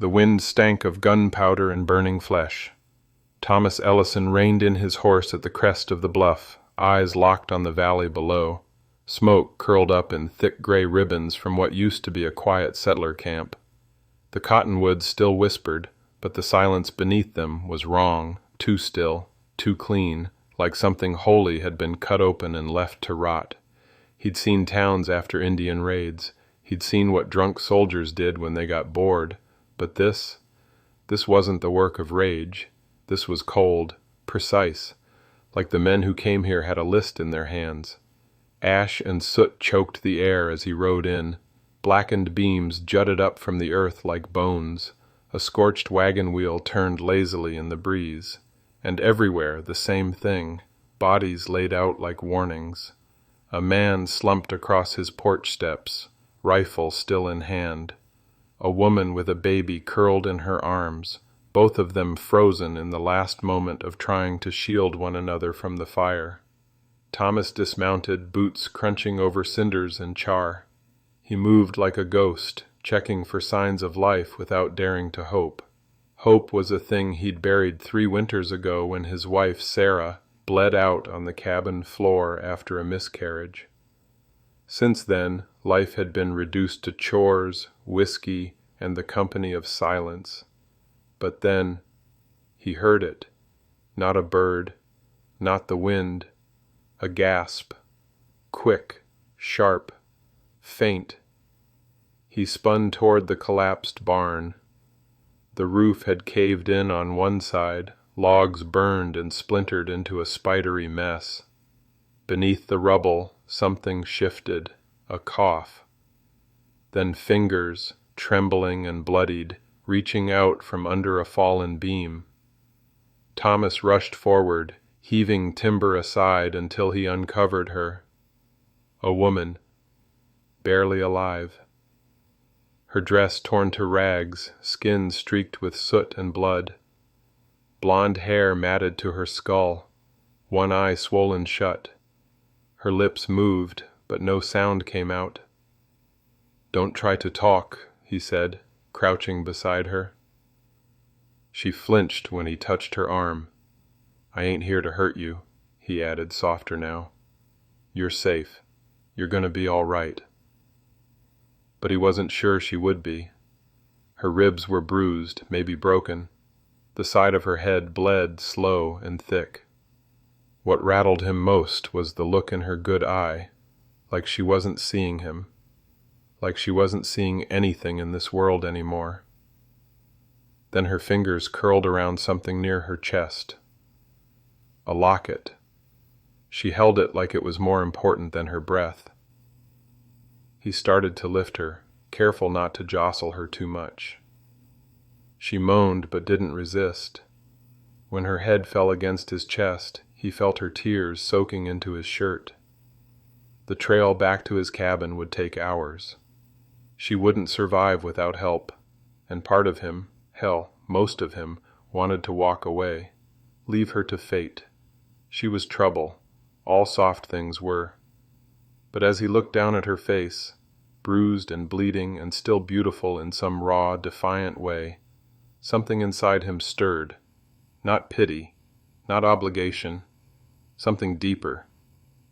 The wind stank of gunpowder and burning flesh. Thomas Ellison reined in his horse at the crest of the bluff, eyes locked on the valley below. Smoke curled up in thick gray ribbons from what used to be a quiet settler camp. The cottonwoods still whispered, but the silence beneath them was wrong, too still, too clean, like something holy had been cut open and left to rot. He'd seen towns after Indian raids. He'd seen what drunk soldiers did when they got bored. But this wasn't the work of rage. This was cold, precise, like the men who came here had a list in their hands. Ash and soot choked the air as he rode in. Blackened beams jutted up from the earth like bones. A scorched wagon wheel turned lazily in the breeze. And everywhere the same thing, bodies laid out like warnings. A man slumped across his porch steps, rifle still in hand. A woman with a baby curled in her arms, both of them frozen in the last moment of trying to shield one another from the fire. Thomas dismounted, boots crunching over cinders and char. He moved like a ghost, checking for signs of life without daring to hope. Hope was a thing he'd buried 3 winters ago when his wife, Sarah, bled out on the cabin floor after a miscarriage. Since then, life had been reduced to chores, whiskey, and the company of silence. But then, he heard it. Not a bird, not the wind. A gasp. Quick, sharp, faint. He spun toward the collapsed barn. The roof had caved in on one side, logs burned and splintered into a spidery mess. Beneath the rubble, something shifted, a cough. Then fingers, trembling and bloodied, reaching out from under a fallen beam. Thomas rushed forward, heaving timber aside until he uncovered her. A woman, barely alive. Her dress torn to rags, skin streaked with soot and blood. Blonde hair matted to her skull, one eye swollen shut. Her lips moved, but no sound came out. "Don't try to talk," he said, crouching beside her. She flinched when he touched her arm. "I ain't here to hurt you," he added, softer now. "You're safe. You're gonna be all right." But he wasn't sure she would be. Her ribs were bruised, maybe broken. The side of her head bled slow and thick. What rattled him most was the look in her good eye, like she wasn't seeing him, like she wasn't seeing anything in this world anymore. Then her fingers curled around something near her chest. A locket. She held it like it was more important than her breath. He started to lift her, careful not to jostle her too much. She moaned but didn't resist. When her head fell against his chest, he felt her tears soaking into his shirt. The trail back to his cabin would take hours. She wouldn't survive without help, and part of him, hell, most of him, wanted to walk away, leave her to fate. She was trouble. All soft things were. But as he looked down at her face, bruised and bleeding and still beautiful in some raw, defiant way, something inside him stirred. Not pity, not obligation, something deeper.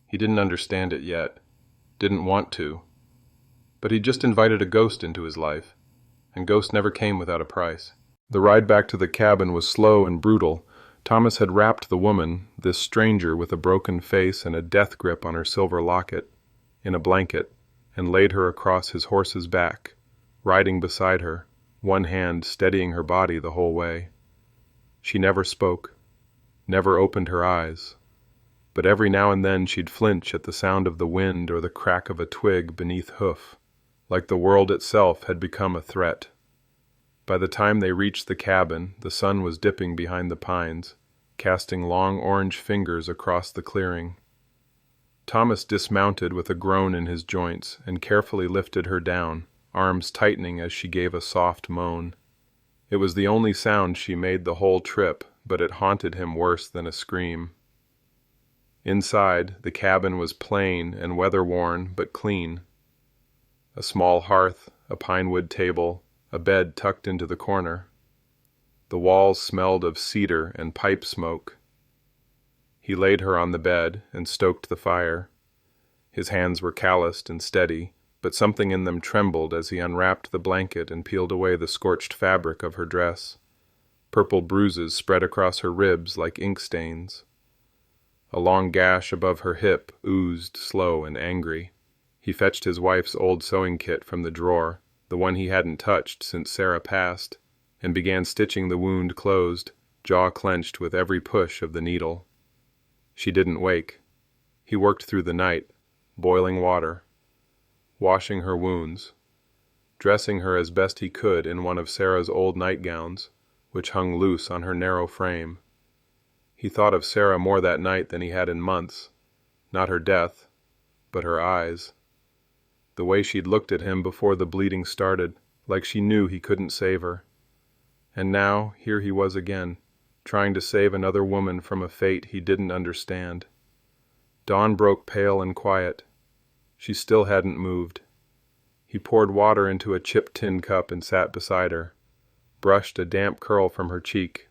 He didn't understand it yet, didn't want to. But he just invited a ghost into his life, and ghosts never came without a price. The ride back to the cabin was slow and brutal. Thomas had wrapped the woman, this stranger with a broken face and a death grip on her silver locket, in a blanket, and laid her across his horse's back, riding beside her, one hand steadying her body the whole way. She never spoke, never opened her eyes, but every now and then she'd flinch at the sound of the wind or the crack of a twig beneath hoof, like the world itself had become a threat. By the time they reached the cabin, the sun was dipping behind the pines, casting long orange fingers across the clearing. Thomas dismounted with a groan in his joints and carefully lifted her down, arms tightening as she gave a soft moan. It was the only sound she made the whole trip, but it haunted him worse than a scream. Inside, the cabin was plain and weather-worn but clean. A small hearth, a pine-wood table, a bed tucked into the corner. The walls smelled of cedar and pipe smoke. He laid her on the bed and stoked the fire. His hands were calloused and steady, but something in them trembled as he unwrapped the blanket and peeled away the scorched fabric of her dress. Purple bruises spread across her ribs like ink stains. A long gash above her hip oozed slow and angry. He fetched his wife's old sewing kit from the drawer, the one he hadn't touched since Sarah passed, and began stitching the wound closed, jaw clenched with every push of the needle. She didn't wake. He worked through the night, boiling water, washing her wounds, dressing her as best he could in one of Sarah's old nightgowns, which hung loose on her narrow frame. He thought of Sarah more that night than he had in months, not her death, but her eyes. The way she'd looked at him before the bleeding started, like she knew he couldn't save her. And now, here he was again, trying to save another woman from a fate he didn't understand. Dawn broke pale and quiet. She still hadn't moved. He poured water into a chipped tin cup and sat beside her, brushed a damp curl from her cheek.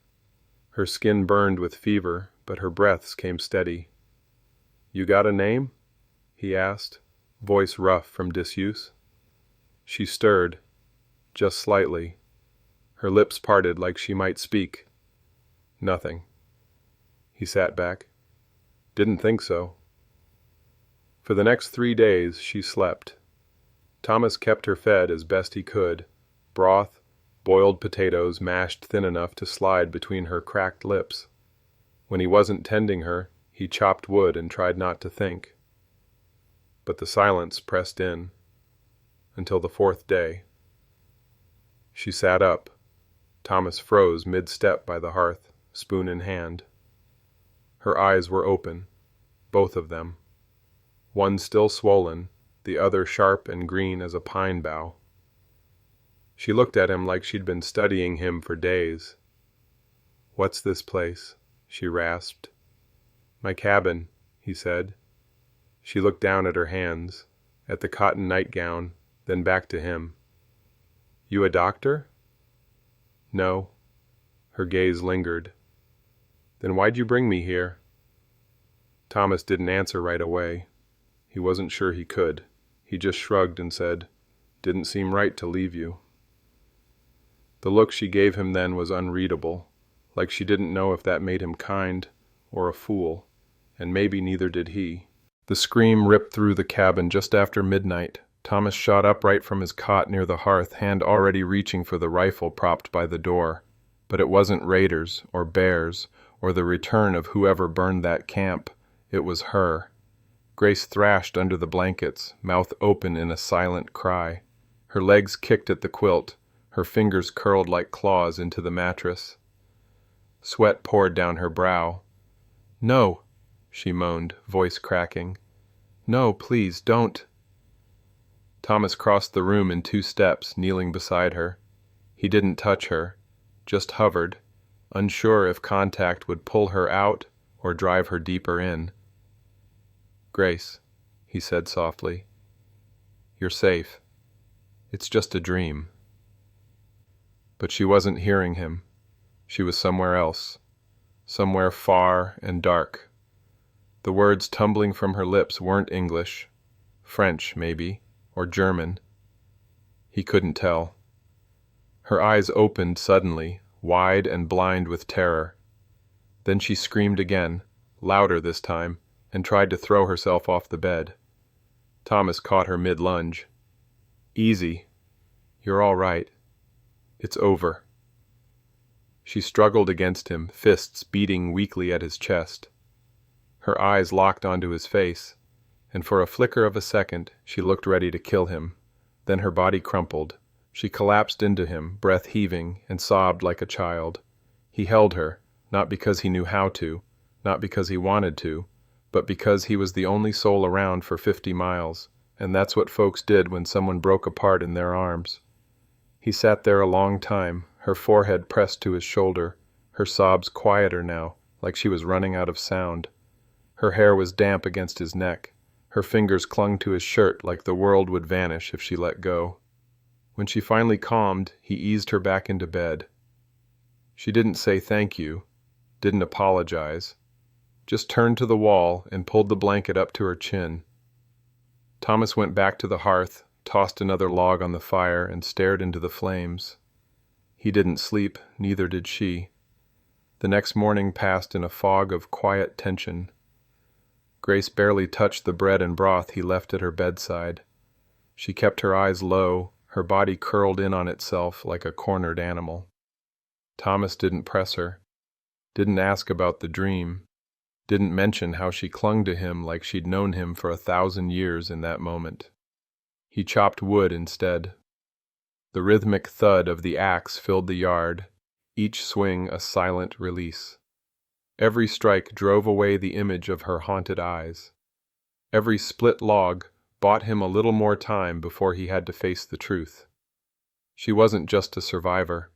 Her skin burned with fever, but her breaths came steady. "You got a name?" he asked, voice rough from disuse. She stirred, just slightly. Her lips parted like she might speak. "Nothing." He sat back. "Didn't think so." For the next 3 days she slept. Thomas kept her fed as best he could, broth, boiled potatoes mashed thin enough to slide between her cracked lips. When he wasn't tending her, he chopped wood and tried not to think. But the silence pressed in, until the 4th day. She sat up. Thomas froze mid-step by the hearth, spoon in hand. Her eyes were open, both of them. One still swollen, the other sharp and green as a pine bough. She looked at him like she'd been studying him for days. "What's this place?" she rasped. "My cabin," he said. She looked down at her hands, at the cotton nightgown, then back to him. "You a doctor?" "No." Her gaze lingered. "Then why'd you bring me here?" Thomas didn't answer right away. He wasn't sure he could. He just shrugged and said, "Didn't seem right to leave you." The look she gave him then was unreadable, like she didn't know if that made him kind or a fool, and maybe neither did he. The scream ripped through the cabin just after midnight. Thomas shot upright from his cot near the hearth, hand already reaching for the rifle propped by the door. But it wasn't raiders or bears or the return of whoever burned that camp. It was her. Grace thrashed under the blankets, mouth open in a silent cry. Her legs kicked at the quilt, her fingers curled like claws into the mattress. Sweat poured down her brow. "No," she moaned, voice cracking. "No, please, don't." Thomas crossed the room in 2 steps, kneeling beside her. He didn't touch her, just hovered, unsure if contact would pull her out or drive her deeper in. "Grace," he said softly, "you're safe. It's just a dream." But she wasn't hearing him. She was somewhere else, somewhere far and dark. The words tumbling from her lips weren't English, French maybe, or German. He couldn't tell. Her eyes opened suddenly, wide and blind with terror. Then she screamed again, louder this time, and tried to throw herself off the bed. Thomas caught her mid-lunge. "Easy. You're all right. It's over." She struggled against him, fists beating weakly at his chest. Her eyes locked onto his face, and for a flicker of a second she looked ready to kill him. Then her body crumpled. She collapsed into him, breath heaving, and sobbed like a child. He held her, not because he knew how to, not because he wanted to, but because he was the only soul around for 50 miles, and that's what folks did when someone broke apart in their arms. He sat there a long time, her forehead pressed to his shoulder, her sobs quieter now, like she was running out of sound. Her hair was damp against his neck. Her fingers clung to his shirt like the world would vanish if she let go. When she finally calmed, he eased her back into bed. She didn't say thank you, didn't apologize, just turned to the wall and pulled the blanket up to her chin. Thomas went back to the hearth, tossed another log on the fire, and stared into the flames. He didn't sleep, neither did she. The next morning passed in a fog of quiet tension. Grace barely touched the bread and broth he left at her bedside. She kept her eyes low, her body curled in on itself like a cornered animal. Thomas didn't press her, didn't ask about the dream, didn't mention how she clung to him like she'd known him for 1,000 years in that moment. He chopped wood instead. The rhythmic thud of the axe filled the yard, each swing a silent release. Every strike drove away the image of her haunted eyes. Every split log bought him a little more time before he had to face the truth. She wasn't just a survivor.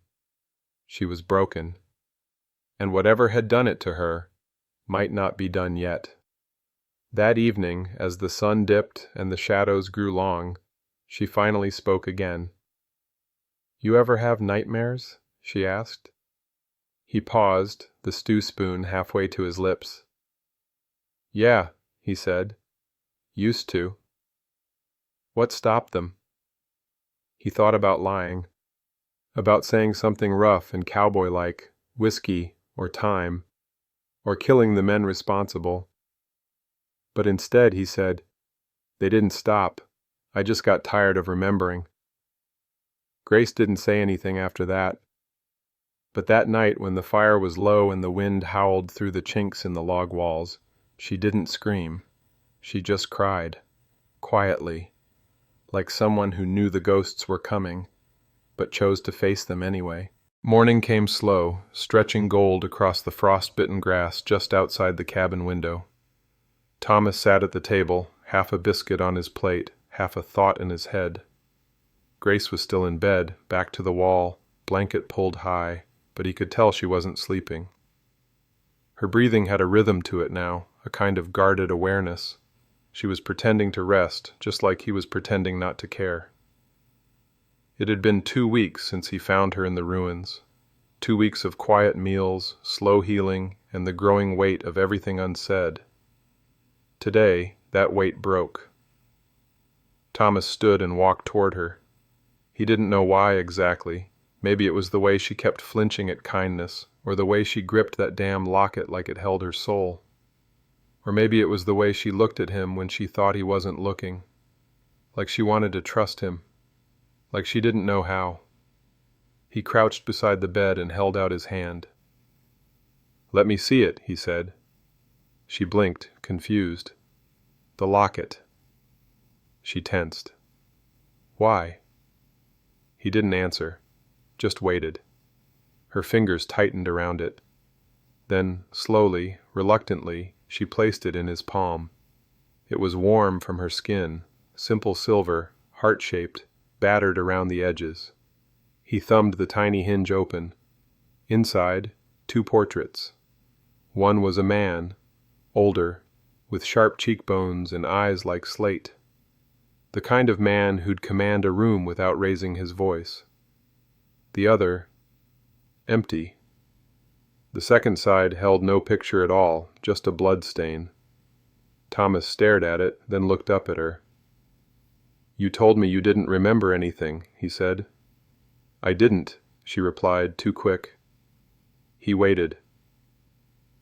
She was broken. And whatever had done it to her might not be done yet. That evening, as the sun dipped and the shadows grew long, she finally spoke again. "You ever have nightmares?" she asked. He paused, the stew spoon halfway to his lips. "Yeah," he said. "Used to." What stopped them? He thought about lying, about saying something rough and cowboy-like, whiskey or time, or killing the men responsible. But instead he said, "They didn't stop. I just got tired of remembering." Grace didn't say anything after that. But that night when the fire was low and the wind howled through the chinks in the log walls, she didn't scream. She just cried, quietly, like someone who knew the ghosts were coming, but chose to face them anyway. Morning came slow, stretching gold across the frost-bitten grass just outside the cabin window. Thomas sat at the table, half a biscuit on his plate, half a thought in his head. Grace was still in bed, back to the wall, blanket pulled high, but he could tell she wasn't sleeping. Her breathing had a rhythm to it now, a kind of guarded awareness. She was pretending to rest, just like he was pretending not to care. It had been 2 weeks since he found her in the ruins. 2 weeks of quiet meals, slow healing, and the growing weight of everything unsaid. Today, that weight broke. Thomas stood and walked toward her. He didn't know why exactly. Maybe it was the way she kept flinching at kindness, or the way she gripped that damn locket like it held her soul. Or maybe it was the way she looked at him when she thought he wasn't looking. Like she wanted to trust him. Like she didn't know how. He crouched beside the bed and held out his hand. "Let me see it," he said. She blinked, confused. "The locket." She tensed. "Why?" He didn't answer. Just waited. Her fingers tightened around it. Then, slowly, reluctantly, she placed it in his palm. It was warm from her skin, simple silver, heart-shaped, battered around the edges. He thumbed the tiny hinge open. Inside, 2 portraits. One was a man, older, with sharp cheekbones and eyes like slate. The kind of man who'd command a room without raising his voice. The other, empty. The second side held no picture at all, just a blood stain. Thomas stared at it, then looked up at her. "You told me you didn't remember anything," he said. "I didn't," she replied, too quick. He waited.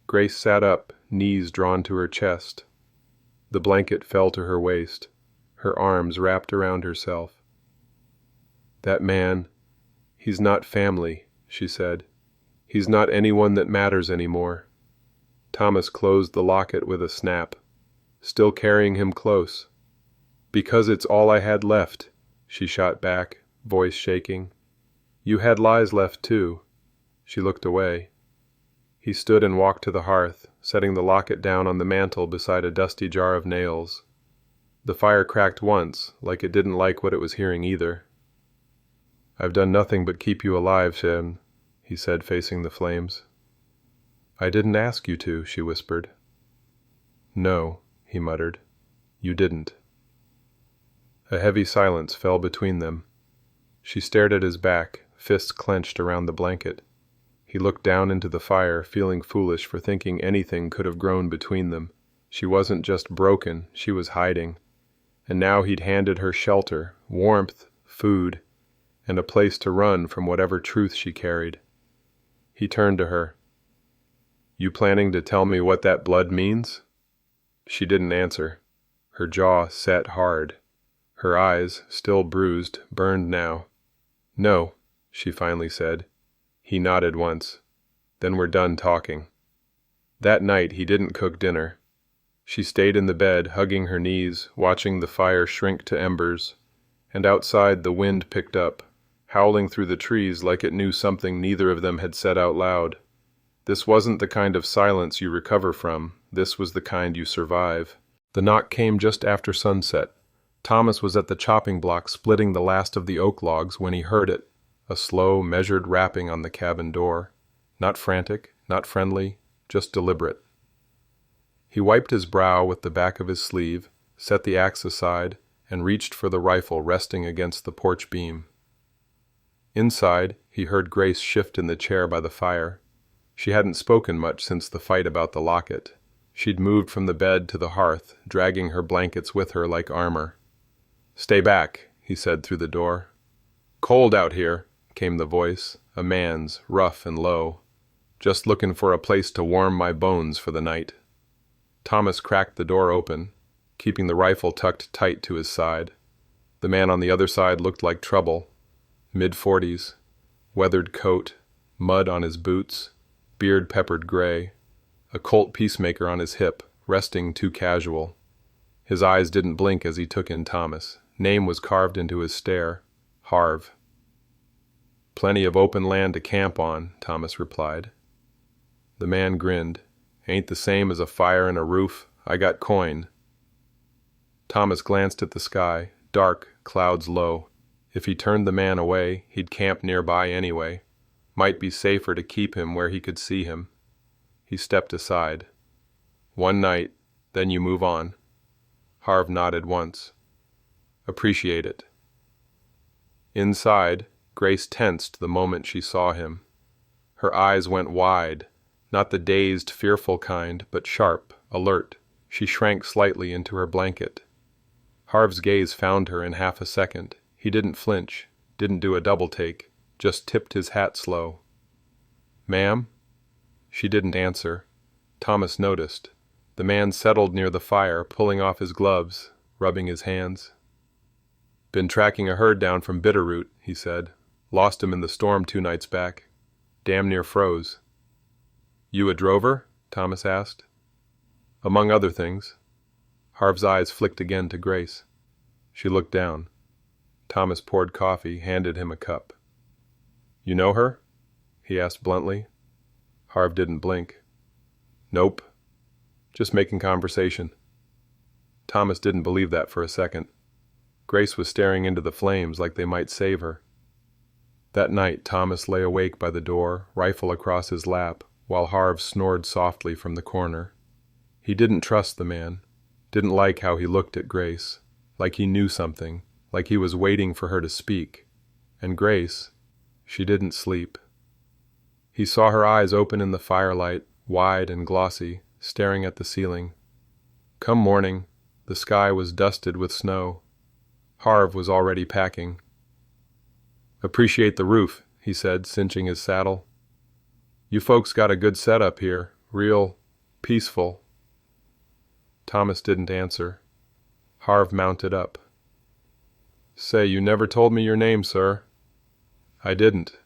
Grace sat up, knees drawn to her chest. The blanket fell to her waist, her arms wrapped around herself. "That man, he's not family," she said. "He's not anyone that matters anymore." Thomas closed the locket with a snap, still carrying him close. "Because it's all I had left," she shot back, voice shaking. "You had lies left too." She looked away. He stood and walked to the hearth, setting the locket down on the mantel beside a dusty jar of nails. The fire cracked once, like it didn't like what it was hearing either. "I've done nothing but keep you alive, Shem," he said, facing the flames. "I didn't ask you to," she whispered. "No," he muttered. "You didn't." A heavy silence fell between them. She stared at his back, fists clenched around the blanket. He looked down into the fire, feeling foolish for thinking anything could have grown between them. She wasn't just broken, she was hiding. And now he'd handed her shelter, warmth, food, and a place to run from whatever truth she carried. He turned to her. "You planning to tell me what that blood means?" She didn't answer. Her jaw set hard. Her eyes, still bruised, burned now. "No," she finally said. He nodded once. "Then we're done talking." That night he didn't cook dinner. She stayed in the bed, hugging her knees, watching the fire shrink to embers, and outside the wind picked up, howling through the trees like it knew something neither of them had said out loud. This wasn't the kind of silence you recover from, this was the kind you survive. The knock came just after sunset. Thomas was at the chopping block splitting the last of the oak logs when he heard it, a slow, measured rapping on the cabin door. Not frantic, not friendly, just deliberate. He wiped his brow with the back of his sleeve, set the axe aside, and reached for the rifle resting against the porch beam. Inside, he heard Grace shift in the chair by the fire. She hadn't spoken much since the fight about the locket. She'd moved from the bed to the hearth, dragging her blankets with her like armor. "Stay back," he said through the door. "Cold out here," came the voice, a man's, rough and low. "Just looking for a place to warm my bones for the night." Thomas cracked the door open, keeping the rifle tucked tight to his side. The man on the other side looked like trouble. Mid-40s, weathered coat, mud on his boots, beard peppered gray, a Colt peacemaker on his hip, resting too casual. His eyes didn't blink as he took in Thomas. Name was carved into his stare, Harv. "Plenty of open land to camp on," Thomas replied. The man grinned. "Ain't the same as a fire and a roof. I got coin." Thomas glanced at the sky, dark, clouds low. If he turned the man away, he'd camp nearby anyway. Might be safer to keep him where he could see him. He stepped aside. "One night, then you move on." Harv nodded once. "Appreciate it." Inside, Grace tensed the moment she saw him. Her eyes went wide, not the dazed, fearful kind, but sharp, alert. She shrank slightly into her blanket. Harv's gaze found her in half a second. He didn't flinch, didn't do a double take, just tipped his hat slow. "Ma'am?" She didn't answer. Thomas noticed. The man settled near the fire, pulling off his gloves, rubbing his hands. "Been tracking a herd down from Bitterroot," he said. "Lost him in the storm 2 nights back. Damn near froze." "You a drover?" Thomas asked. "Among other things." Harv's eyes flicked again to Grace. She looked down. Thomas poured coffee, handed him a cup. "You know her?" he asked bluntly. Harv didn't blink. "Nope. Just making conversation." Thomas didn't believe that for a second. Grace was staring into the flames like they might save her. That night Thomas lay awake by the door, rifle across his lap, while Harv snored softly from the corner. He didn't trust the man, didn't like how he looked at Grace, like he knew something, like he was waiting for her to speak. And Grace, she didn't sleep. He saw her eyes open in the firelight, wide and glossy, staring at the ceiling. Come morning, the sky was dusted with snow. Harv was already packing. "Appreciate the roof," he said, cinching his saddle. "You folks got a good setup here, real peaceful." Thomas didn't answer. Harv mounted up. "Say, you never told me your name, sir." "I didn't."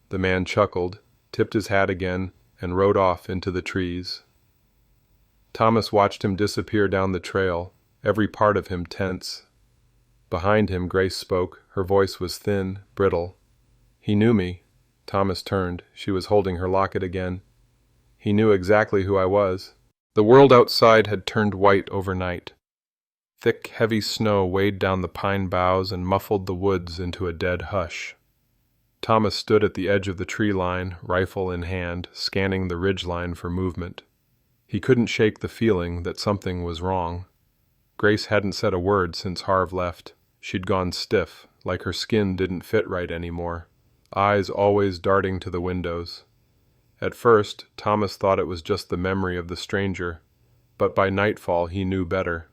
The man chuckled, tipped his hat again, and rode off into the trees. Thomas watched him disappear down the trail, every part of him tense. Behind him, Grace spoke. Her voice was thin, brittle. "He knew me." Thomas turned. She was holding her locket again. "He knew exactly who I was." The world outside had turned white overnight. Thick, heavy snow weighed down the pine boughs and muffled the woods into a dead hush. Thomas stood at the edge of the tree line, rifle in hand, scanning the ridgeline for movement. He couldn't shake the feeling that something was wrong. Grace hadn't said a word since Harv left. She'd gone stiff, like her skin didn't fit right anymore, eyes always darting to the windows. At first, Thomas thought it was just the memory of the stranger, but by nightfall he knew better.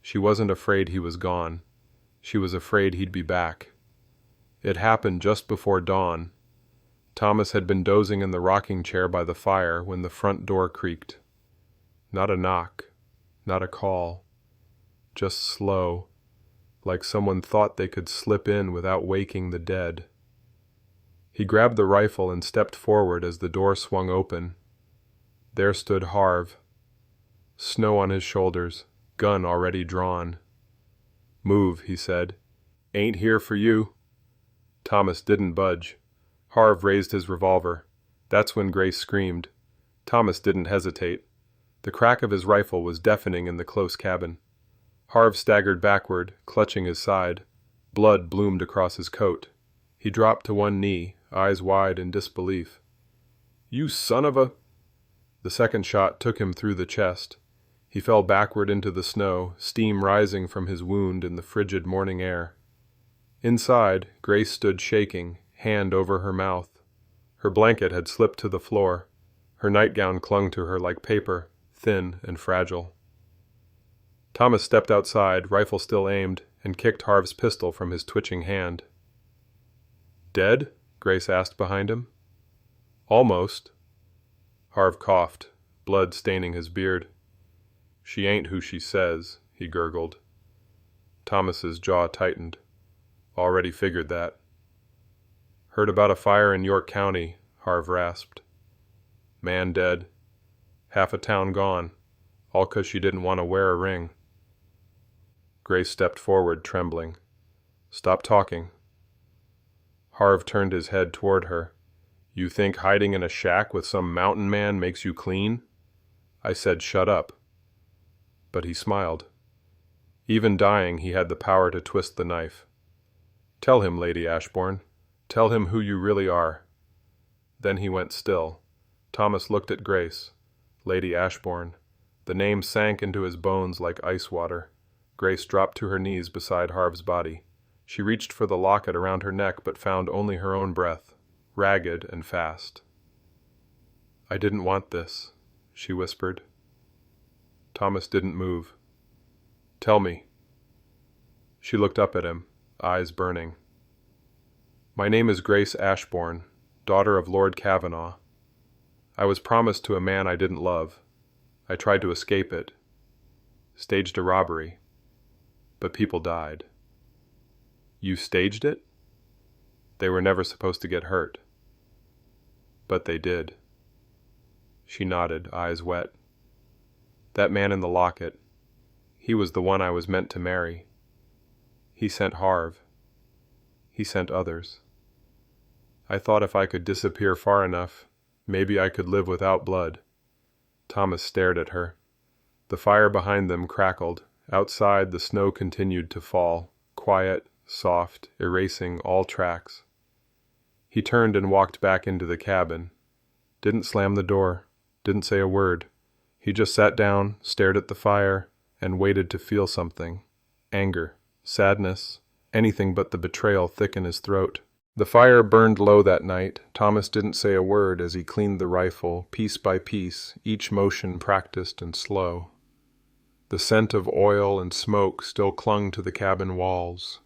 She wasn't afraid he was gone. She was afraid he'd be back. It happened just before dawn. Thomas had been dozing in the rocking chair by the fire when the front door creaked. Not a knock, not a call, just slow, like someone thought they could slip in without waking the dead. He grabbed the rifle and stepped forward as the door swung open. There stood Harv, snow on his shoulders, gun already drawn. "Move," he said. "Ain't here for you." Thomas didn't budge. Harv raised his revolver. That's when Grace screamed. Thomas didn't hesitate. The crack of his rifle was deafening in the close cabin. Harv staggered backward, clutching his side. Blood bloomed across his coat. He dropped to one knee, eyes wide in disbelief. "You son of a—" The second shot took him through the chest. He fell backward into the snow, steam rising from his wound in the frigid morning air. Inside, Grace stood shaking, hand over her mouth. Her blanket had slipped to the floor. Her nightgown clung to her like paper, thin and fragile. Thomas stepped outside, rifle still aimed, and kicked Harv's pistol from his twitching hand. "Dead?" Grace asked behind him. "Almost." Harv coughed, blood staining his beard. "She ain't who she says," he gurgled. Thomas's jaw tightened. "Already figured that." "Heard about a fire in York County," Harv rasped. "Man dead. Half a town gone, all 'cause she didn't want to wear a ring." Grace stepped forward, trembling. "Stop talking." Harv turned his head toward her. "You think hiding in a shack with some mountain man makes you clean?" I said, "Shut up." But he smiled. Even dying, he had the power to twist the knife. "Tell him, Lady Ashbourne. Tell him who you really are." Then he went still. Thomas looked at Grace. Lady Ashbourne. The name sank into his bones like ice water. Grace dropped to her knees beside Harv's body. She reached for the locket around her neck but found only her own breath, ragged and fast. "I didn't want this," she whispered. Thomas didn't move. "Tell me." She looked up at him, eyes burning. "My name is Grace Ashbourne, daughter of Lord Kavanaugh. I was promised to a man I didn't love. I tried to escape it. Staged a robbery. But people died." "You staged it?" "They were never supposed to get hurt." "But they did." She nodded, eyes wet. "That man in the locket, he was the one I was meant to marry. He sent Harv. He sent others. I thought if I could disappear far enough, maybe I could live without blood." Thomas stared at her. The fire behind them crackled. Outside, the snow continued to fall, quiet, soft, erasing all tracks. He turned and walked back into the cabin. Didn't slam the door, didn't say a word. He just sat down, stared at the fire, and waited to feel something. Anger, sadness, anything but the betrayal thick in his throat. The fire burned low that night. Thomas didn't say a word as he cleaned the rifle, piece by piece, each motion practiced and slow. The scent of oil and smoke still clung to the cabin walls.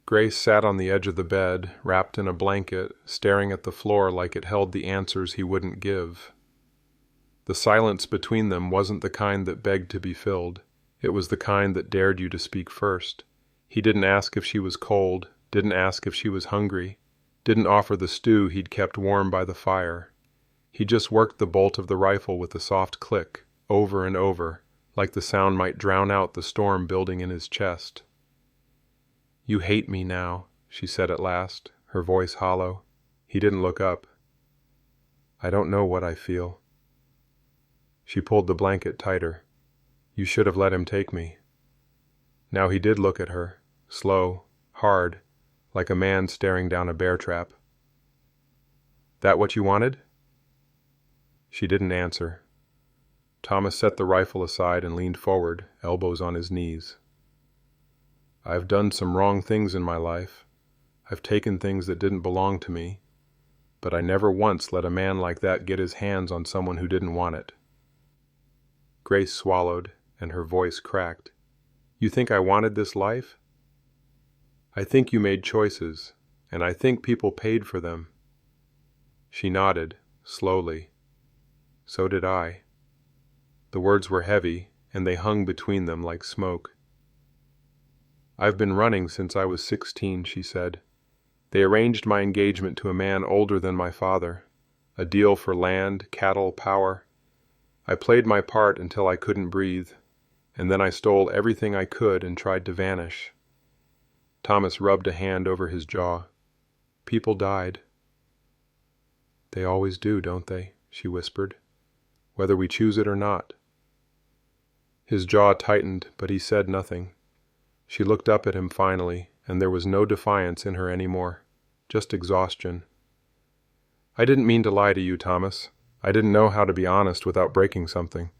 Grace sat on the edge of the bed, wrapped in a blanket, staring at the floor like it held the answers he wouldn't give. The silence between them wasn't the kind that begged to be filled. It was the kind that dared you to speak first. He didn't ask if she was cold, didn't ask if she was hungry, didn't offer the stew he'd kept warm by the fire. He just worked the bolt of the rifle with a soft click, over and over, like the sound might drown out the storm building in his chest. "You hate me now," she said at last, her voice hollow. He didn't look up. "I don't know what I feel." She pulled the blanket tighter. "You should have let him take me." Now he did look at her, slow, hard, like a man staring down a bear trap. "That what you wanted?" She didn't answer. Thomas set the rifle aside and leaned forward, elbows on his knees. I've done some wrong things in my life. I've taken things that didn't belong to me, but I never once let a man like that get his hands on someone who didn't want it." Grace swallowed, and her voice cracked. "You think I wanted this life? I think you made choices, and I think people paid for them." She nodded, slowly. "So did I." The words were heavy, and they hung between them like smoke. "I've been running since I was 16, she said. "They arranged my engagement to a man older than my father. A deal for land, cattle, power. I played my part until I couldn't breathe, and then I stole everything I could and tried to vanish." Thomas rubbed a hand over his jaw. "People died." "They always do, don't they?" she whispered. "Whether we choose it or not." His jaw tightened, but he said nothing. She looked up at him finally, and there was no defiance in her anymore, just exhaustion. "I didn't mean to lie to you, Thomas. I didn't know how to be honest without breaking something."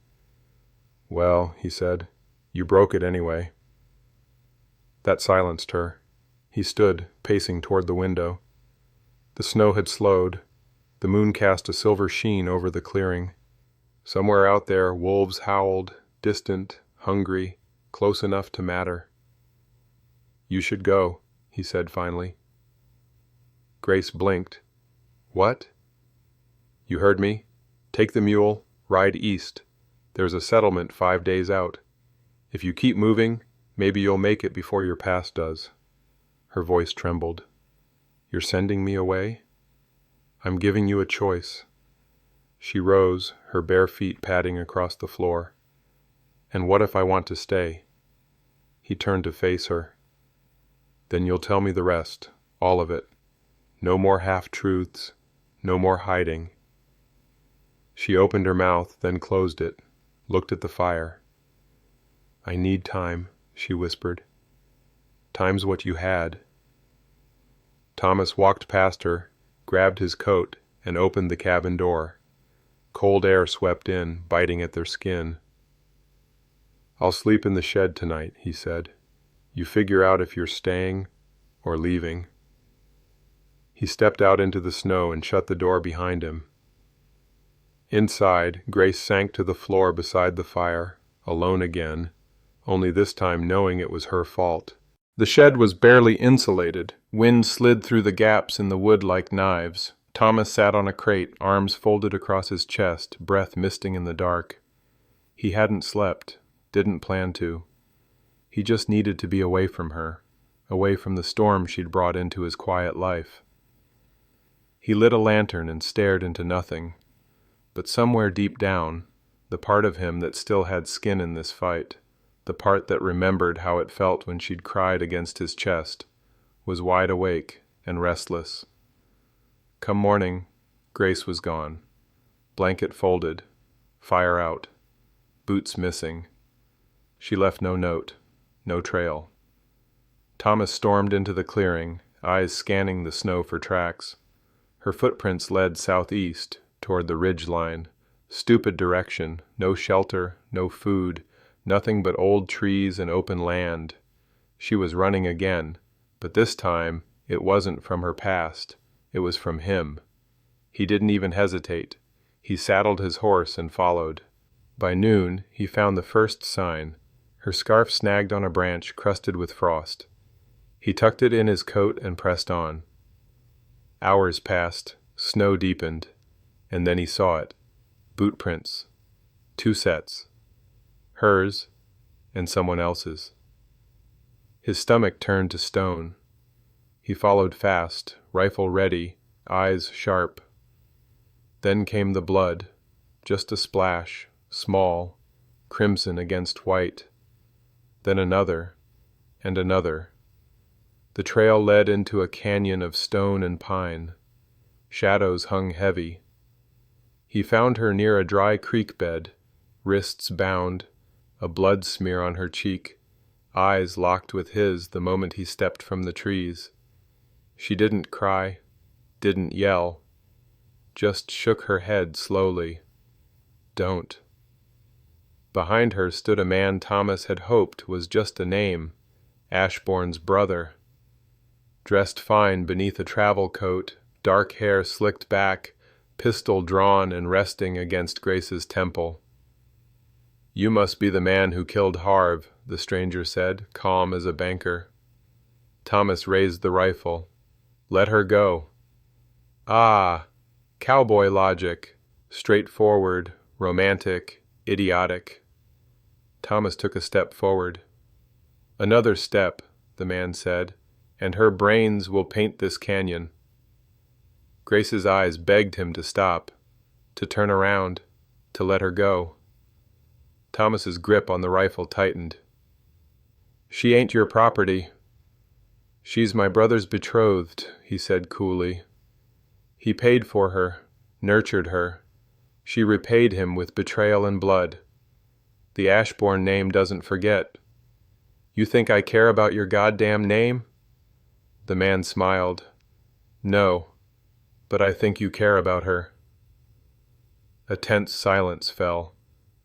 "Well," he said, "you broke it anyway." That silenced her. He stood, pacing toward the window. The snow had slowed. The moon cast a silver sheen over the clearing. Somewhere out there, wolves howled, distant, hungry, close enough to matter. "You should go," he said finally. Grace blinked. "What?" "You heard me. Take the mule, ride east. There's a settlement 5 days out. If you keep moving, maybe you'll make it before your past does." Her voice trembled. "You're sending me away?" "I'm giving you a choice." She rose, her bare feet padding across the floor. "And what if I want to stay?" He turned to face her. "Then you'll tell me the rest, all of it. No more half-truths, no more hiding." She opened her mouth, then closed it, looked at the fire. "I need time," she whispered. "Time's what you had." Thomas walked past her, grabbed his coat, and opened the cabin door. Cold air swept in, biting at their skin. "I'll sleep in the shed tonight," he said. "You figure out if you're staying or leaving." He stepped out into the snow and shut the door behind him. Inside, Grace sank to the floor beside the fire, alone again, only this time knowing it was her fault. The shed was barely insulated. Wind slid through the gaps in the wood like knives. Thomas sat on a crate, arms folded across his chest, breath misting in the dark. He hadn't slept, didn't plan to. He just needed to be away from her, away from the storm she'd brought into his quiet life. He lit a lantern and stared into nothing. But somewhere deep down, the part of him that still had skin in this fight, the part that remembered how it felt when she'd cried against his chest, was wide awake and restless. Come morning, Grace was gone. Blanket folded, fire out, boots missing. She left no note, no trail. Thomas stormed into the clearing, eyes scanning the snow for tracks. Her footprints led southeast, toward the ridge line. Stupid direction, no shelter, no food, nothing but old trees and open land. She was running again, but this time it wasn't from her past, it was from him. He didn't even hesitate. He saddled his horse and followed. By noon, he found the first sign, her scarf snagged on a branch crusted with frost. He tucked it in his coat and pressed on. Hours passed, snow deepened, and then he saw it. Boot prints. 2 sets. Hers and someone else's. His stomach turned to stone. He followed fast, rifle ready, eyes sharp. Then came the blood, just a splash, small, crimson against white. Then another, and another. The trail led into a canyon of stone and pine. Shadows hung heavy. He found her near a dry creek bed, wrists bound, a blood smear on her cheek, eyes locked with his the moment he stepped from the trees. She didn't cry, didn't yell, just shook her head slowly. Don't. Behind her stood a man Thomas had hoped was just a name, Ashbourne's brother. Dressed fine beneath a travel coat, dark hair slicked back, pistol drawn and resting against Grace's temple. "You must be the man who killed Harv," the stranger said, calm as a banker. Thomas raised the rifle. "Let her go." Ah, cowboy logic, straightforward, romantic, idiotic. Thomas took a step forward. "Another step," the man said, "and her brains will paint this canyon." Grace's eyes begged him to stop, to turn around, to let her go. Thomas's grip on the rifle tightened. "She ain't your property." "She's my brother's betrothed," he said coolly. "He paid for her, nurtured her. She repaid him with betrayal and blood. The Ashbourne name doesn't forget. You think I care about your goddamn name?" The man smiled. "No, but I think you care about her." A tense silence fell.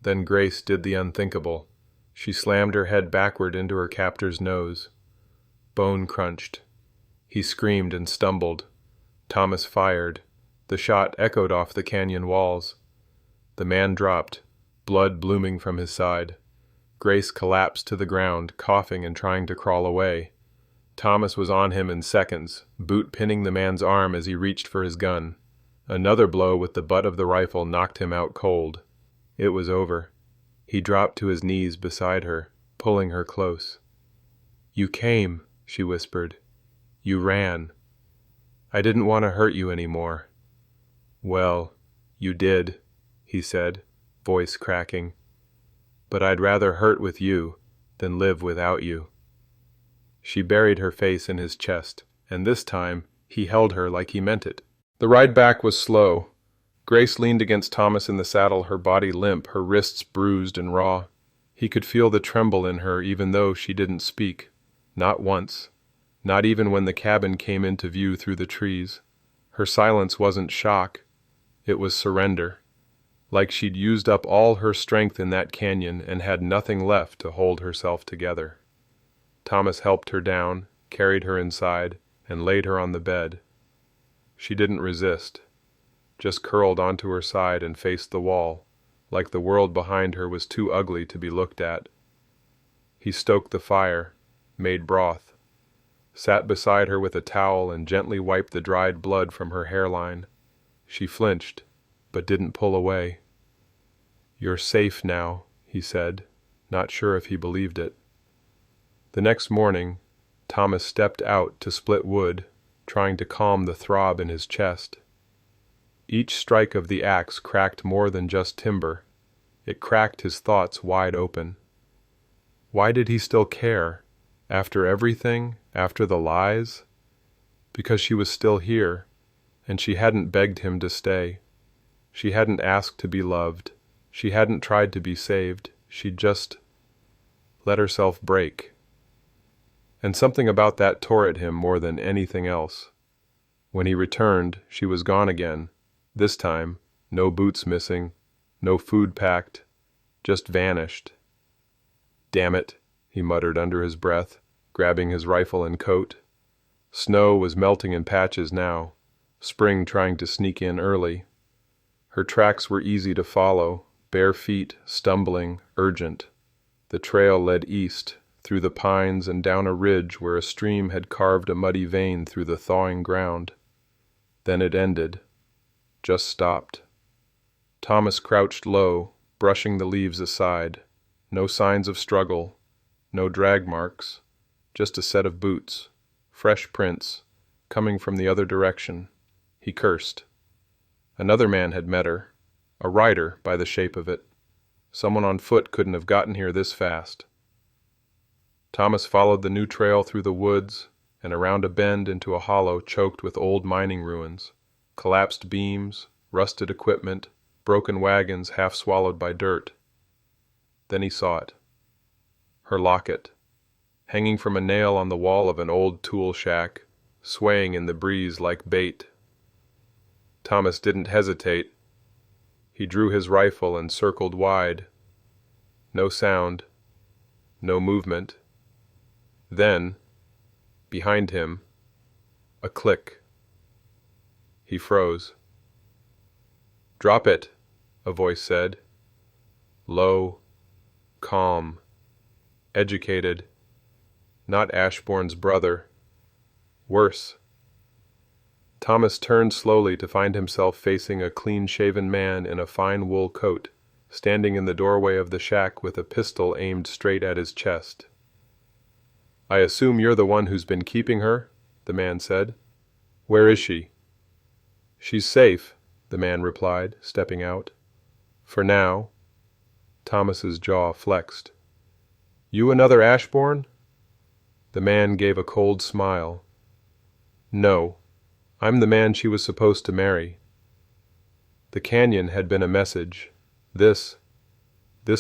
Then Grace did the unthinkable. She slammed her head backward into her captor's nose. Bone crunched. He screamed and stumbled. Thomas fired. The shot echoed off the canyon walls. The man dropped, blood blooming from his side. Grace collapsed to the ground, coughing and trying to crawl away. Thomas was on him in seconds, boot pinning the man's arm as he reached for his gun. Another blow with the butt of the rifle knocked him out cold. It was over. He dropped to his knees beside her, pulling her close. "You came," she whispered. "You ran. I didn't want to hurt you anymore." "Well, you did," he said, voice cracking. "But I'd rather hurt with you than live without you." She buried her face in his chest, and this time he held her like he meant it. The ride back was slow. Grace leaned against Thomas in the saddle, her body limp, her wrists bruised and raw. He could feel the tremble in her even though she didn't speak. Not once. Not even when the cabin came into view through the trees. Her silence wasn't shock. It was surrender. Like she'd used up all her strength in that canyon and had nothing left to hold herself together. Thomas helped her down, carried her inside, and laid her on the bed. She didn't resist, just curled onto her side and faced the wall, like the world behind her was too ugly to be looked at. He stoked the fire, made broth, sat beside her with a towel and gently wiped the dried blood from her hairline. She flinched, but didn't pull away. "You're safe now," he said, not sure if he believed it. The next morning, Thomas stepped out to split wood, trying to calm the throb in his chest. Each strike of the axe cracked more than just timber. It cracked his thoughts wide open. Why did he still care? After everything? After the lies? Because she was still here, and she hadn't begged him to stay. She hadn't asked to be loved. She hadn't tried to be saved. She'd just let herself break. And something about that tore at him more than anything else. When he returned, she was gone again. This time, no boots missing, no food packed, just vanished. "Damn it," he muttered under his breath, grabbing his rifle and coat. Snow was melting in patches now, spring trying to sneak in early. Her tracks were easy to follow, bare feet, stumbling, urgent. The trail led east, through the pines and down a ridge where a stream had carved a muddy vein through the thawing ground. Then it ended, just stopped. Thomas crouched low, brushing the leaves aside. No signs of struggle, no drag marks, just a set of boots, fresh prints, coming from the other direction. He cursed. Another man had met her, a rider by the shape of it. Someone on foot couldn't have gotten here this fast. Thomas followed the new trail through the woods and around a bend into a hollow choked with old mining ruins, collapsed beams, rusted equipment, broken wagons half swallowed by dirt. Then he saw it. Her locket, hanging from a nail on the wall of an old tool shack, swaying in the breeze like bait. Thomas didn't hesitate. He drew his rifle and circled wide. No sound, no movement. Then, behind him, a click. He froze. "Drop it," a voice said. Low, calm, educated. Not Ashbourne's brother. Worse. Thomas turned slowly to find himself facing a clean-shaven man in a fine wool coat, standing in the doorway of the shack with a pistol aimed straight at his chest. "I assume you're the one who's been keeping her?" the man said. "Where is she?" "She's safe," the man replied, stepping out. "For now." Thomas's jaw flexed. "You another Ashbourne?" The man gave a cold smile. "No, I'm the man she was supposed to marry." The canyon had been a message. This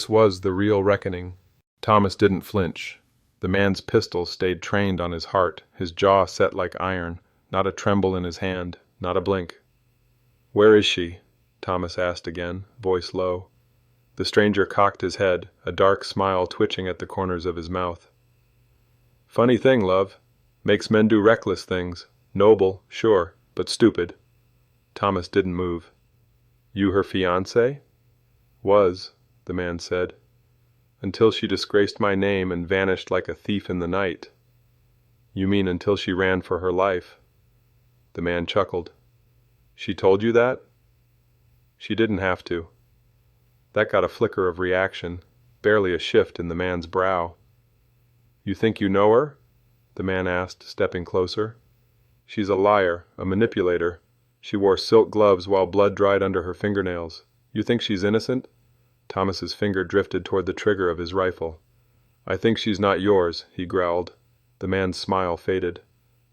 was the real reckoning. Thomas didn't flinch. The man's pistol stayed trained on his heart, his jaw set like iron, not a tremble in his hand, not a blink. "Where is she?" Thomas asked again, voice low. The stranger cocked his head, a dark smile twitching at the corners of his mouth. "Funny thing, love. Makes men do reckless things. Noble, sure, but stupid." Thomas didn't move. "You her fiancé?" "Was," the man said, "until she disgraced my name and vanished like a thief in the night." "You mean until she ran for her life?" The man chuckled. "She told you that?" "She didn't have to." That got a flicker of reaction, barely a shift in the man's brow. "You think you know her?" the man asked, stepping closer. "She's a liar, a manipulator. She wore silk gloves while blood dried under her fingernails. You think she's innocent?" Thomas's finger drifted toward the trigger of his rifle. "I think she's not yours," he growled. The man's smile faded.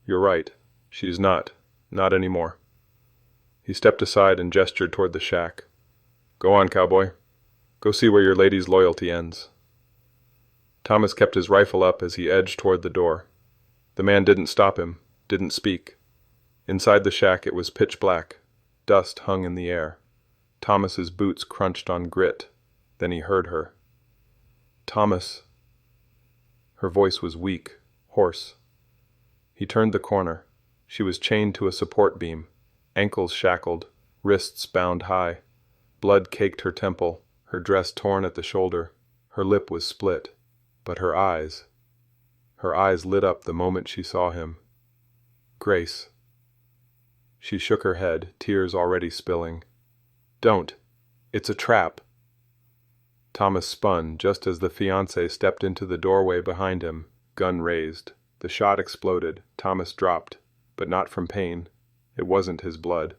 "You're right. She's not. Not anymore." He stepped aside and gestured toward the shack. "Go on, cowboy. Go see where your lady's loyalty ends." Thomas kept his rifle up as he edged toward the door. The man didn't stop him, didn't speak. Inside the shack it was pitch black. Dust hung in the air. Thomas's boots crunched on grit. Then he heard her. "Thomas." Her voice was weak, hoarse. He turned the corner. She was chained to a support beam, ankles shackled, wrists bound high. Blood caked her temple, her dress torn at the shoulder. Her lip was split, but her eyes lit up the moment she saw him. "Grace." She shook her head, tears already spilling. "Don't. It's a trap." Thomas spun just as the fiancé stepped into the doorway behind him, gun raised. The shot exploded. Thomas dropped, but not from pain. It wasn't his blood.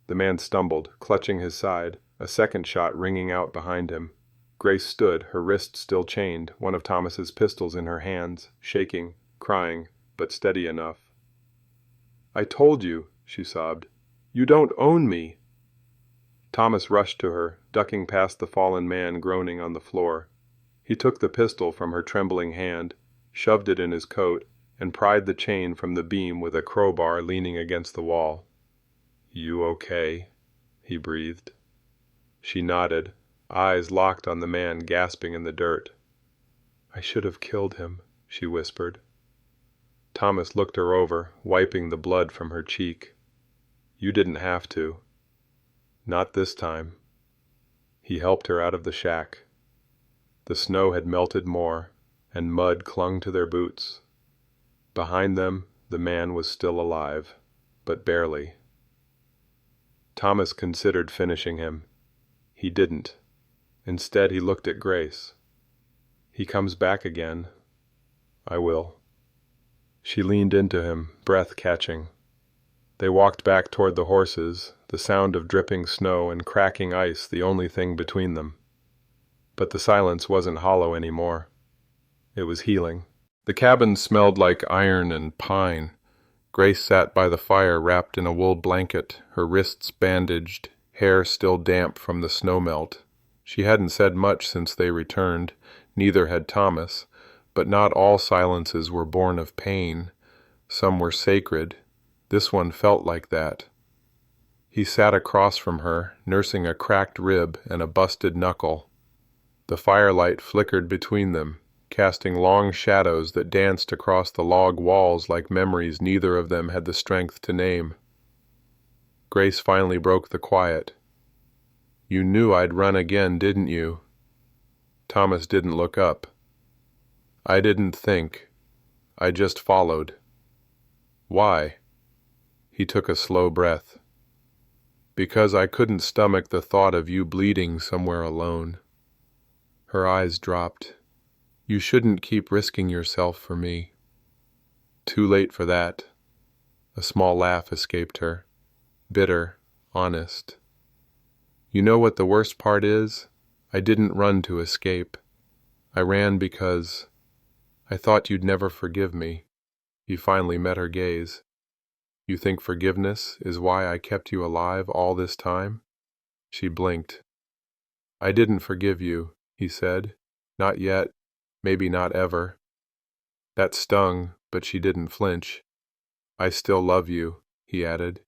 The man stumbled, clutching his side, a second shot ringing out behind him. Grace stood, her wrist still chained, one of Thomas's pistols in her hands, shaking, crying, but steady enough. "I told you," she sobbed. "You don't own me." Thomas rushed to her, ducking past the fallen man groaning on the floor. He took the pistol from her trembling hand, shoved it in his coat, and pried the chain from the beam with a crowbar leaning against the wall. "You okay?" he breathed. She nodded, eyes locked on the man gasping in the dirt. "I should have killed him," she whispered. Thomas looked her over, wiping the blood from her cheek. "You didn't have to." "Not this time." He helped her out of the shack. The snow had melted more, and mud clung to their boots. Behind them, the man was still alive, but barely. Thomas considered finishing him. He didn't. Instead, he looked at Grace. "He comes back again. I will." She leaned into him, breath catching. They walked back toward the horses, the sound of dripping snow and cracking ice the only thing between them. But the silence wasn't hollow anymore. It was healing. The cabin smelled like iron and pine. Grace sat by the fire wrapped in a wool blanket, her wrists bandaged, hair still damp from the snowmelt. She hadn't said much since they returned, neither had Thomas, but not all silences were born of pain. Some were sacred. This one felt like that. He sat across from her, nursing a cracked rib and a busted knuckle. The firelight flickered between them, casting long shadows that danced across the log walls like memories neither of them had the strength to name. Grace finally broke the quiet. "You knew I'd run again, didn't you?" Thomas didn't look up. "I didn't think. I just followed." "Why?" He took a slow breath. "Because I couldn't stomach the thought of you bleeding somewhere alone." Her eyes dropped. "You shouldn't keep risking yourself for me." "Too late for that." A small laugh escaped her. Bitter, honest. "You know what the worst part is? I didn't run to escape. I ran because I thought you'd never forgive me." He finally met her gaze. "You think forgiveness is why I kept you alive all this time?" She blinked. "I didn't forgive you," he said. "Not yet, maybe not ever." That stung, but she didn't flinch. "I still love you," he added.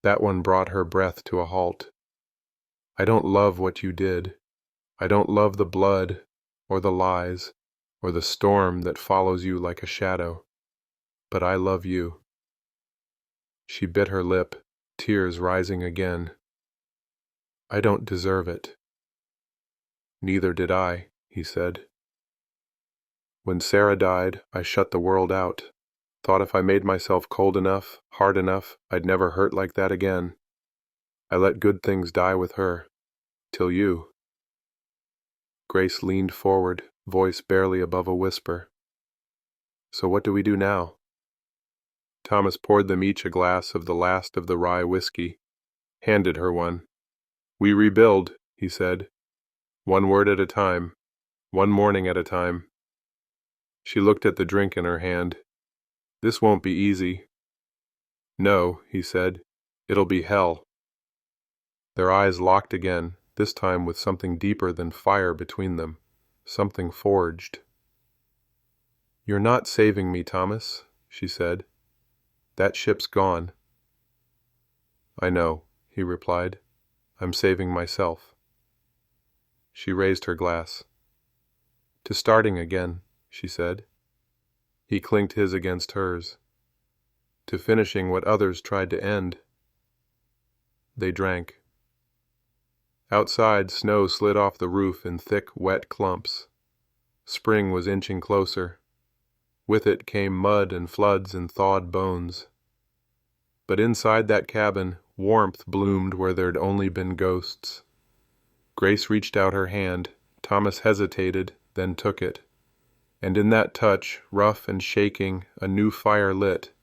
That one brought her breath to a halt. "I don't love what you did. I don't love the blood, or the lies, or the storm that follows you like a shadow. But I love you." She bit her lip, tears rising again. "I don't deserve it." "Neither did I," he said. "When Sarah died, I shut the world out. Thought if I made myself cold enough, hard enough, I'd never hurt like that again. I let good things die with her. Till you." Grace leaned forward, voice barely above a whisper. "So what do we do now?" Thomas poured them each a glass of the last of the rye whiskey, handed her one. "We rebuild," he said. "One word at a time, one morning at a time." She looked at the drink in her hand. "This won't be easy." "No," he said. "It'll be hell." Their eyes locked again, this time with something deeper than fire between them, something forged. "You're not saving me, Thomas," she said. "That ship's gone." "I know," he replied. "I'm saving myself." She raised her glass. "To starting again," she said. He clinked his against hers. "To finishing what others tried to end." They drank. Outside, snow slid off the roof in thick, wet clumps. Spring was inching closer. With it came mud and floods and thawed bones. But inside that cabin, warmth bloomed where there'd only been ghosts. Grace reached out her hand. Thomas hesitated, then took it. And in that touch, rough and shaking, a new fire lit,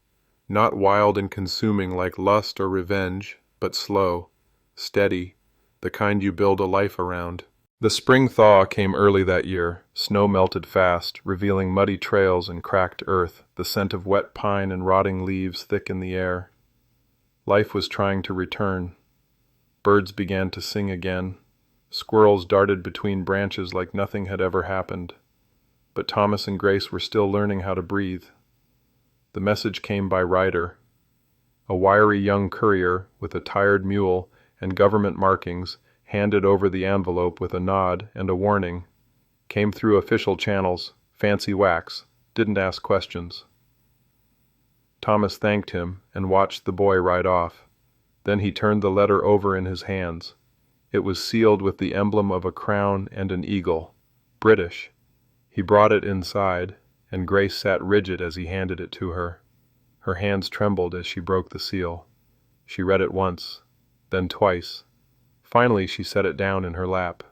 not wild and consuming like lust or revenge, but slow, steady, the kind you build a life around. The spring thaw came early that year. Snow melted fast, revealing muddy trails and cracked earth, the scent of wet pine and rotting leaves thick in the air. Life was trying to return. Birds began to sing again. Squirrels darted between branches like nothing had ever happened. But Thomas and Grace were still learning how to breathe. The message came by rider. A wiry young courier with a tired mule and government markings handed over the envelope with a nod and a warning. Came through official channels, fancy wax, didn't ask questions. Thomas thanked him and watched the boy ride off. Then he turned the letter over in his hands. It was sealed with the emblem of a crown and an eagle. British. He brought it inside, and Grace sat rigid as he handed it to her. Her hands trembled as she broke the seal. She read it once, then twice. Finally she set it down in her lap.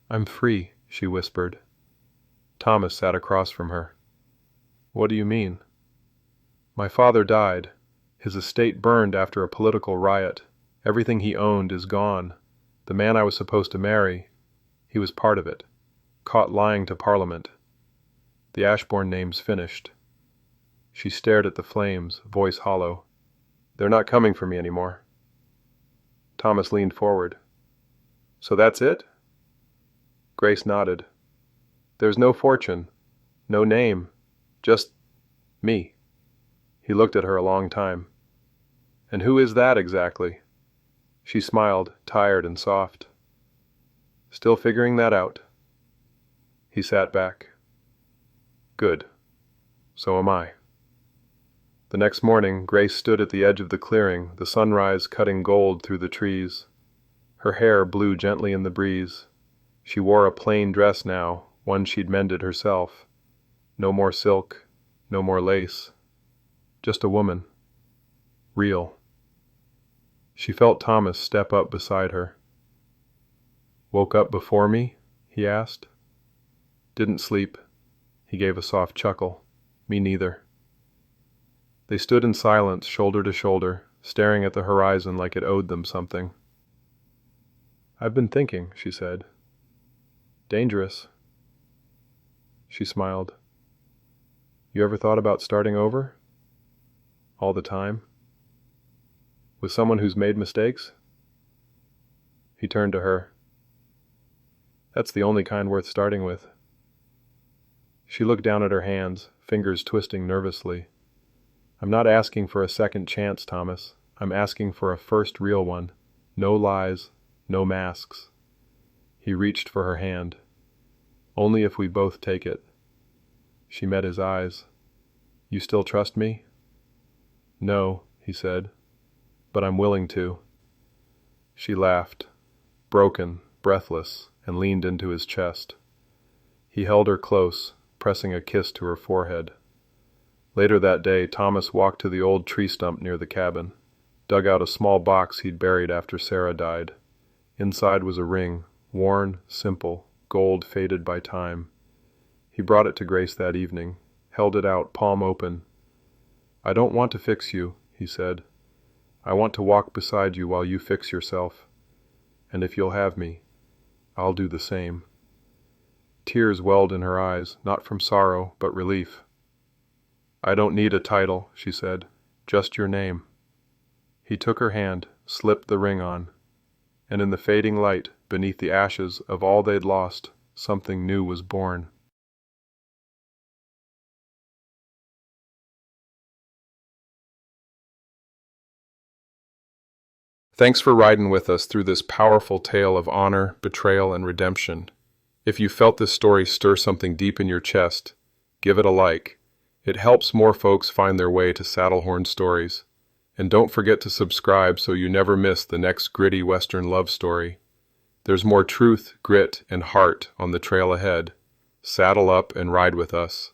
"I'm free," she whispered. Thomas sat across from her. "What do you mean?" "My father died. His estate burned after a political riot. Everything he owned is gone. The man I was supposed to marry, he was part of it. Caught lying to Parliament. The Ashbourne name's finished." She stared at the flames, voice hollow. "They're not coming for me anymore." Thomas leaned forward. "So that's it?" Grace nodded. "There's no fortune, no name, just me." He looked at her a long time. "And who is that exactly?" She smiled, tired and soft. "Still figuring that out." He sat back. Good. So am I. The next morning, Grace stood at the edge of the clearing, the sunrise cutting gold through the trees. Her hair blew gently in the breeze. She wore a plain dress now, one she'd mended herself. No more silk, no more lace. Just a woman. Real. She felt Thomas step up beside her. "Woke up before me?" he asked. "Didn't sleep." He gave a soft chuckle. "Me neither." They stood in silence, shoulder to shoulder, staring at the horizon like it owed them something. "I've been thinking," she said. "Dangerous." She smiled. "You ever thought about starting over? All the time? With someone who's made mistakes?" He turned to her. "That's the only kind worth starting with." She looked down at her hands, fingers twisting nervously. "I'm not asking for a second chance, Thomas. I'm asking for a first real one. No lies, no masks." He reached for her hand. "Only if we both take it." She met his eyes. "You still trust me?" "No," he said, "but I'm willing to." She laughed, broken, breathless, and leaned into his chest. He held her close, pressing a kiss to her forehead. Later that day, Thomas walked to the old tree stump near the cabin, dug out a small box he'd buried after Sarah died. Inside was a ring, worn, simple, gold faded by time. He brought it to Grace that evening, held it out, palm open. "I don't want to fix you," he said. "I want to walk beside you while you fix yourself. And if you'll have me, I'll do the same." Tears welled in her eyes, not from sorrow, but relief. "I don't need a title," she said. "Just your name." He took her hand, slipped the ring on, and in the fading light, beneath the ashes of all they'd lost, something new was born. Thanks for riding with us through this powerful tale of honor, betrayal, and redemption. If you felt this story stir something deep in your chest, give it a like. It helps more folks find their way to Saddlehorn Stories. And don't forget to subscribe so you never miss the next gritty Western love story. There's more truth, grit, and heart on the trail ahead. Saddle up and ride with us.